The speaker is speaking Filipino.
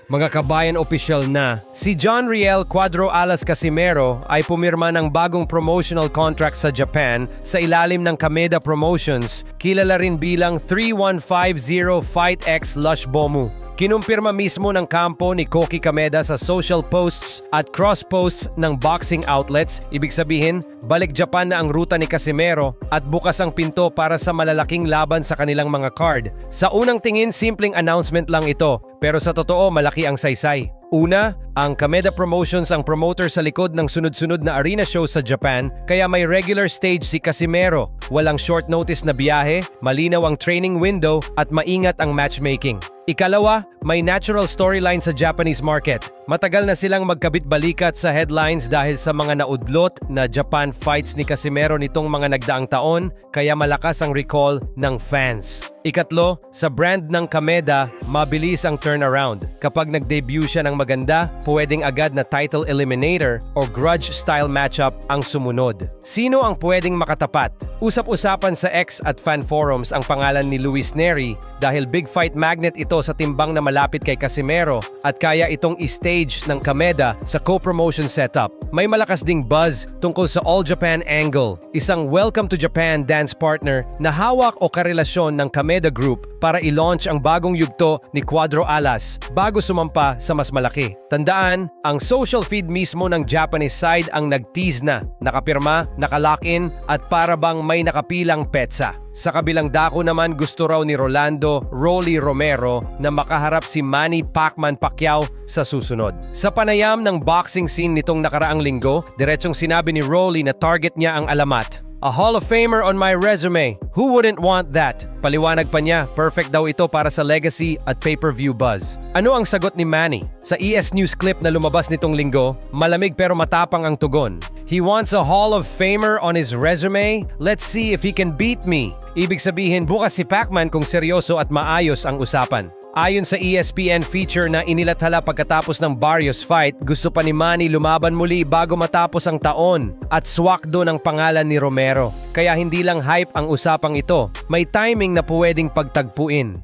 Mga kabayan, opisyal na. Si John Riel Cuadro Alas Casimero ay pumirma ng bagong promotional contract sa Japan sa ilalim ng Kameda Promotions, kilala rin bilang 3150 Fight X Lush Bomu. Kinumpirma mismo ng kampo ni Koki Kameda sa social posts at cross-posts ng boxing outlets. Ibig sabihin, balik Japan na ang ruta ni Casimero at bukas ang pinto para sa malalaking laban sa kanilang mga card. Sa unang tingin, simpleng announcement lang ito, pero sa totoo, malaki ang saysay. Una, ang Kameda Promotions ang promoter sa likod ng sunod-sunod na arena show sa Japan, kaya may regular stage si Casimero. Walang short notice na biyahe, malinaw ang training window at maingat ang matchmaking. Ikalawa, may natural storyline sa Japanese market. Matagal na silang magkabit-balikat sa headlines dahil sa mga naudlot na Japan fights ni Casimero nitong mga nagdaang taon, kaya malakas ang recall ng fans. Ikatlo, sa brand ng Kameda, mabilis ang turnaround. Kapag nag-debut siya ng maganda, pwedeng agad na title eliminator o grudge-style matchup ang sumunod. Sino ang pwedeng makatapat? Usap-usapan sa X at fan forums ang pangalan ni Luis Neri dahil big fight magnet ito sa timbang na malapit kay Casimero at kaya itong i-stage ng Kameda sa co-promotion setup. May malakas ding buzz tungkol sa All Japan Angle, isang Welcome to Japan dance partner na hawak o karelasyon ng Kameda Group para i-launch ang bagong yugto ni Cuadro Alas bago sumampa sa mas malaki. Tandaan, ang social feed mismo ng Japanese side ang nag-tease na, nakapirma, nakalock-in at para bang may nakapilang petsa. Sa kabilang dako naman, gusto raw ni Rolando "Rolly" Romero na makaharap si Manny Pacquiao sa susunod. Sa panayam ng boxing scene nitong nakaraang linggo, diretsong sinabi ni Rolly na target niya ang alamat. "A Hall of Famer on my resume. Who wouldn't want that?" Paliwanag pa niya, perfect daw ito para sa legacy at pay-per-view buzz. Ano ang sagot ni Manny? Sa ES News clip na lumabas nitong linggo, malamig pero matapang ang tugon. "He wants a Hall of Famer on his resume? Let's see if he can beat me." Ibig sabihin, bukas si Pacman kung seryoso at maayos ang usapan. Ayon sa ESPN feature na inilathala pagkatapos ng Barrios fight, gusto pa ni Manny lumaban muli bago matapos ang taon at swakdo ng pangalan ni Romero. Kaya hindi lang hype ang usapang ito, may timing na pwedeng pagtagpuin.